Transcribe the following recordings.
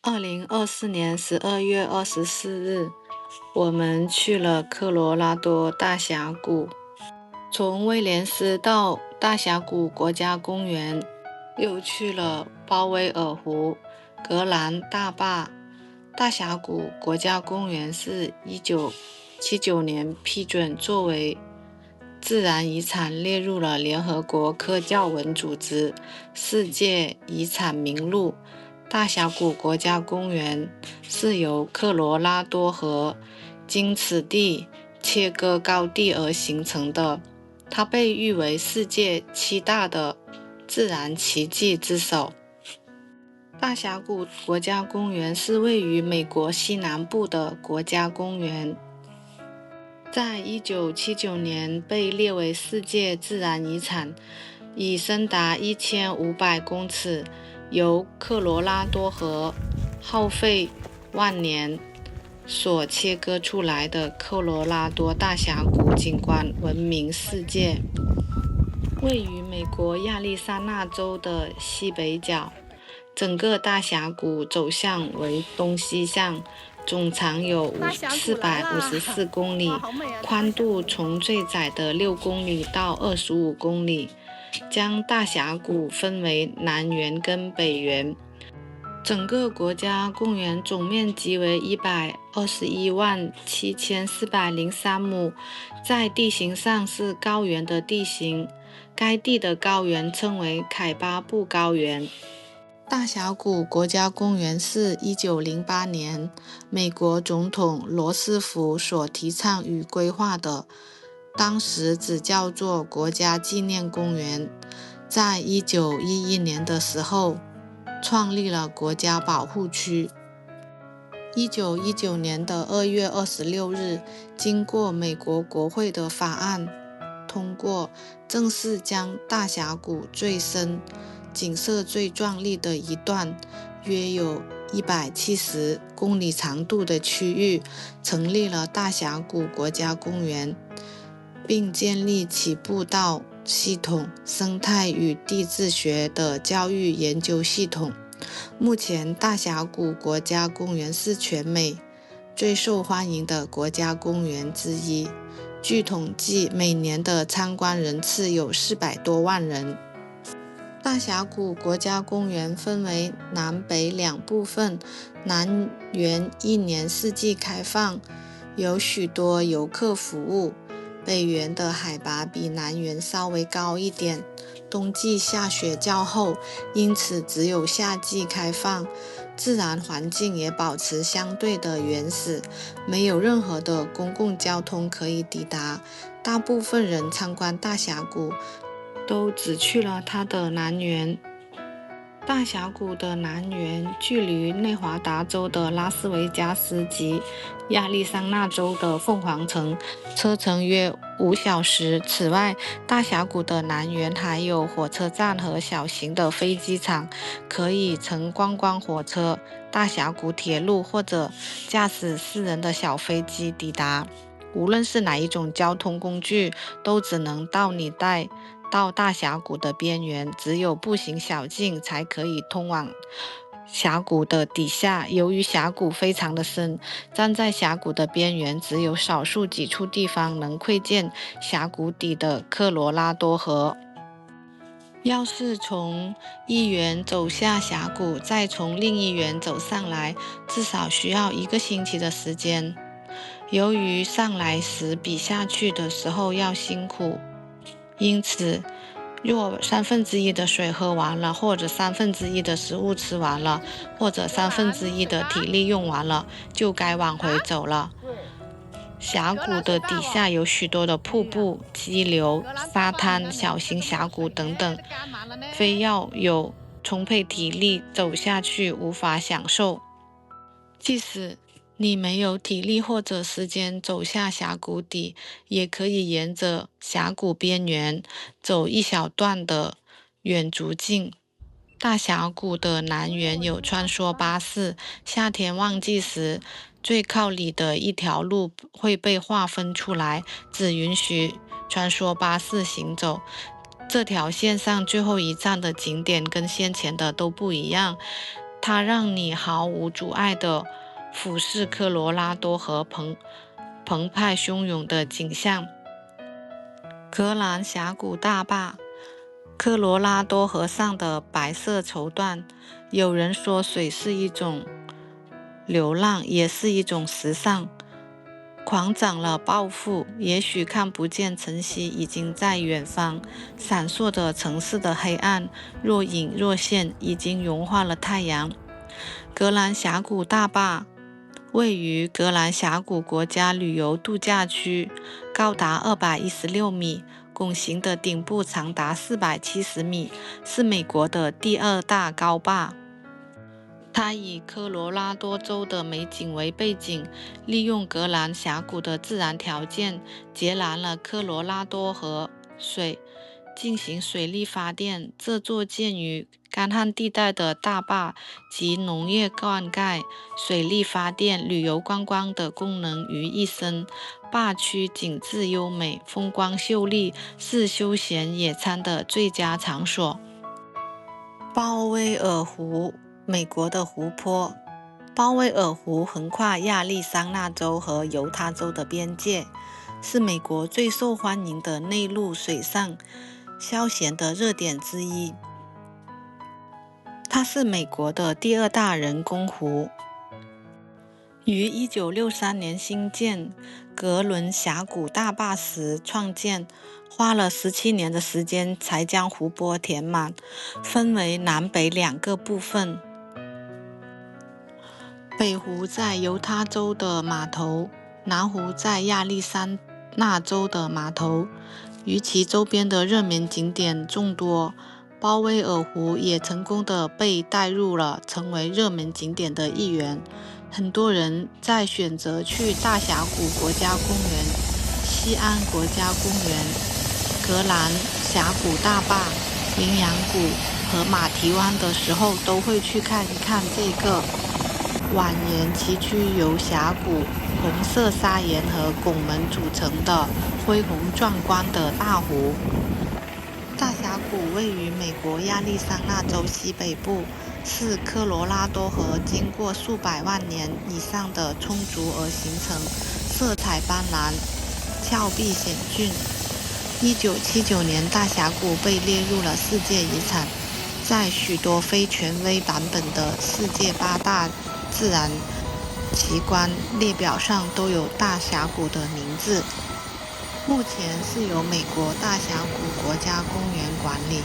2024年12月24日，我们去了科罗拉多大峡谷。从威廉斯到大峡谷国家公园，又去了鲍威尔湖、格兰大坝。大峡谷国家公园是1979年批准作为自然遗产列入了联合国科教文组织世界遗产名录。大峡谷国家公园是由科罗拉多河经此地切割高地而形成的，它被誉为世界7大的自然奇迹之首。大峡谷国家公园是位于美国西南部的国家公园，在1979年被列为世界自然遗产，以深达1500公尺，由科罗拉多河耗费万年所切割出来的科罗拉多大峡谷景观闻名世界。位于美国亚利桑那州的西北角，整个大峡谷走向为东西向，总长有454公里，宽度从最窄的6公里到25公里，将大峡谷分为南缘跟北缘。整个国家公园总面积为1217403亩，在地形上是高原的地形，该地的高原称为凯巴布高原。大峡谷国家公园是1908年美国总统罗斯福所提倡与规划的，当时只叫做国家纪念公园。在1911年的时候，创立了国家保护区。1919年的2月26日，经过美国国会的法案通过，正式将大峡谷最深、景色最壮丽的一段，约有170公里长度的区域，成立了大峡谷国家公园，并建立起步道系统、生态与地质学的教育研究系统。目前，大峡谷国家公园是全美最受欢迎的国家公园之一。据统计，每年的参观人次有400多万人。大峡谷国家公园分为南北2部分，南园一年四季开放，有许多游客服务。北园的海拔比南园稍微高一点，冬季下雪较厚，因此只有夏季开放。自然环境也保持相对的原始，没有任何的公共交通可以抵达。大部分人参观大峡谷都只去了它的南园。大峡谷的南缘距离内华达州的拉斯维加斯及亚利桑那州的凤凰城车程约5小时。此外，大峡谷的南缘还有火车站和小型的飞机场，可以乘观光火车、大峡谷铁路或者驾驶私人的小飞机抵达。无论是哪一种交通工具，都只能到你带到大峡谷的边缘，只有步行小径才可以通往峡谷的底下。由于峡谷非常的深，站在峡谷的边缘，只有少数几处地方能窥见峡谷底的科罗拉多河。要是从一园走下峡谷，再从另一园走上来，至少需要1个星期的时间。由于上来时比下去的时候要辛苦，因此若1/3的水喝完了，或者1/3的食物吃完了，或者1/3的体力用完了，就该往回走了。峡谷的底下有许多的瀑布、激流、沙滩、小型峡谷等等，非要有充沛体力走下去无法享受。即使你没有体力或者时间走下峡谷底，也可以沿着峡谷边缘走一小段的远足径。大峡谷的南缘有穿梭巴士，夏天旺季时，最靠里的一条路会被划分出来，只允许穿梭巴士行走。这条线上最后一站的景点跟先前的都不一样，它让你毫无阻碍地俯视科罗拉多河澎湃汹涌的景象。格兰峡谷大坝，科罗拉多河上的白色绸缎。有人说水是一种流浪，也是一种时尚。狂长了暴富，也许看不见晨曦已经在远方，闪烁的城市的黑暗若隐若现，已经融化了太阳。格兰峡谷大坝位于格兰峡谷国家旅游度假区，高达216米，拱形的顶部长达470米，是美国的第2大高坝。它以科罗拉多州的美景为背景，利用格兰峡谷的自然条件，截拦了科罗拉多河水，进行水力发电。这座建于干旱地带的大坝集农业灌溉、水力发电、旅游观光的功能于一身。坝区景致优美，风光秀丽，是休闲野餐的最佳场所。鲍威尔湖，美国的湖泊。鲍威尔湖横跨亚利桑那州和犹他州的边界，是美国最受欢迎的内陆水上消闲的热点之一。它是美国的第2大人工湖，于1963年兴建格伦峡谷大坝时创建，花了17年的时间才将湖泊填满，分为南北2个部分。北湖在犹他州的码头，南湖在亚利桑那州的码头，与其周边的热门景点众多。鲍威尔湖也成功地被带入了成为热门景点的一员。很多人在选择去大峡谷国家公园、西安国家公园、格兰峡谷大坝、羚羊谷和马蹄湾的时候，都会去看一看这个蜿蜒崎岖由峡谷、红色砂岩和拱门组成的恢宏壮观的大湖。大峡谷位于美国亚利桑那州西北部，是科罗拉多河经过数百万年以上的冲逐而形成，色彩斑斓，峭壁险峻。1979年，大峡谷被列入了世界遗产，在许多非权威版本的世界8大自然奇观列表上都有大峡谷的名字。目前是由美国大峡谷国家公园管理。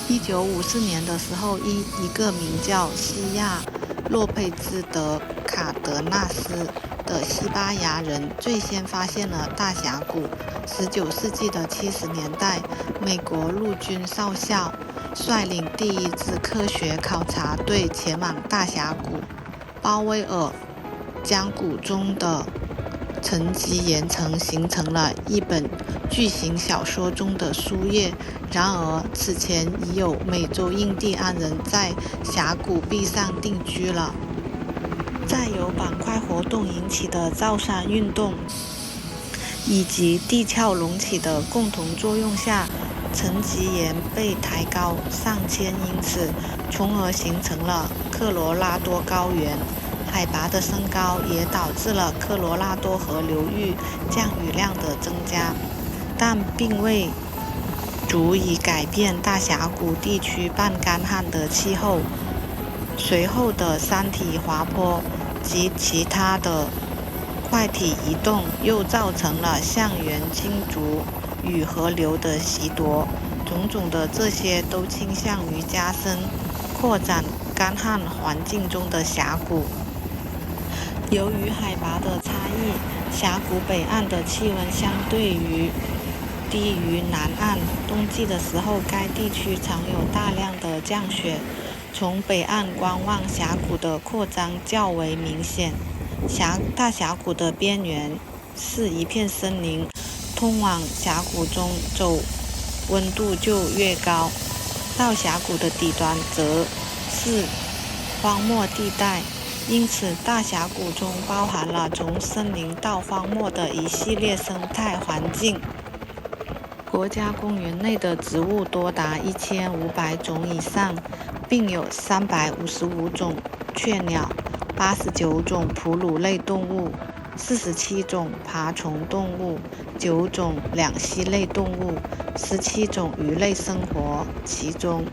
1954年的时候，一个名叫西亚洛佩兹德卡德纳斯的西班牙人最先发现了大峡谷。19世纪的70年代，美国陆军少校率领第一支科学考察队前往大峡谷。鲍威尔将谷中的沉积岩层形成了一本巨型小说中的书页。然而，此前已有美洲印第安人在峡谷壁上定居了。在由板块活动引起的造山运动以及地壳隆起的共同作用下，沉积岩被抬高上千英尺，从而形成了科罗拉多高原。海拔的升高也导致了科罗拉多河流域降雨量的增加，但并未足以改变大峡谷地区半干旱的气候。随后的山体滑坡及其他的块体移动又造成了象原鲸族与河流的袭夺，种种的这些都倾向于加深扩展干旱环境中的峡谷。由于海拔的差异，峡谷北岸的气温相对低于南岸，冬季的时候该地区常有大量的降雪。从北岸观望，峡谷的扩张较为明显。大峡谷的边缘是一片森林，通往峡谷中走温度就越高，到峡谷的底端则是荒漠地带。因此，大峡谷中包含了从森林到荒漠的一系列生态环境。国家公园内的植物多达1500种以上，并有355种雀鸟、89种哺乳类动物、47种爬虫动物、9种两栖类动物、17种鱼类生活。其中，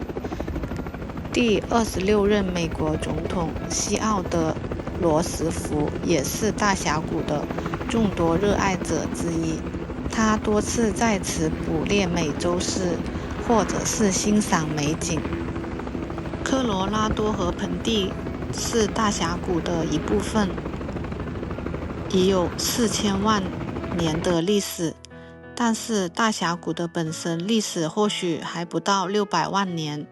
第26任美国总统西奥德·罗斯福也是大峡谷的众多热爱者之一。他多次在此捕猎美洲狮，或者是欣赏美景。科罗拉多河盆地是大峡谷的一部分，已有4000万年的历史，但是大峡谷的本身历史或许还不到600万年。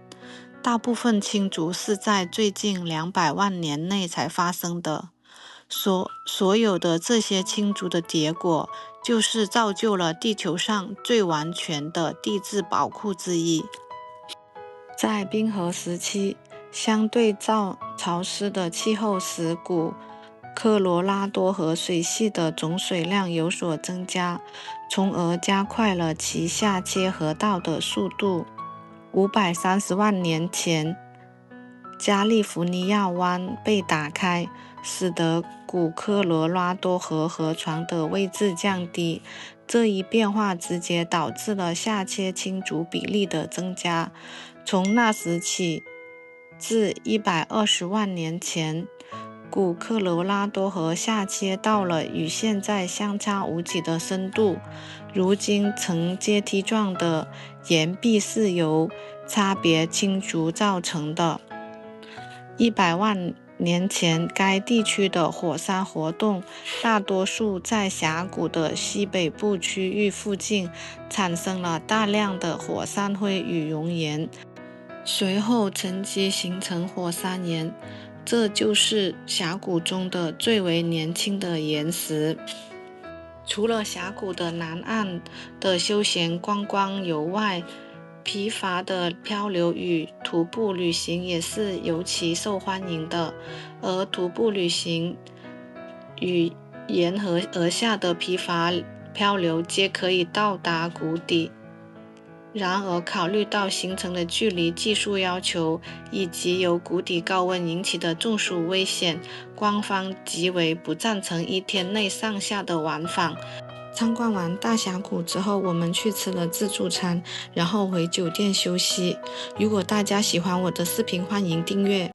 大部分侵逐是在最近200万年内才发生的。所有的这些侵逐的结果，就是造就了地球上最完全的地质宝库之一。在冰河时期，相对较潮湿的气候使古科罗拉多河水系的总水量有所增加，从而加快了其下切河道的速度。530万年前，加利福尼亚湾被打开，使得古科罗拉多河河床的位置降低。这一变化直接导致了下切侵逐比例的增加。从那时起至120万年前，古科罗拉多河下切到了与现在相差无几的深度。如今呈阶梯状的岩壁是由差别侵逐造成的。100万年前，该地区的火山活动大多数在峡谷的西北部区域附近，产生了大量的火山灰与熔岩，随后沉积形成火山岩，这就是峡谷中的最为年轻的岩石。除了峡谷的南岸的休闲观光游外，疲乏的漂流与徒步旅行也是尤其受欢迎的。而徒步旅行与沿河而下的疲乏漂流皆可以到达谷底。然而，考虑到行程的距离、技术要求以及由谷底高温引起的中暑危险，官方极为不赞成1天内上下的往返。参观完大峡谷之后，我们去吃了自助餐，然后回酒店休息。如果大家喜欢我的视频，欢迎订阅。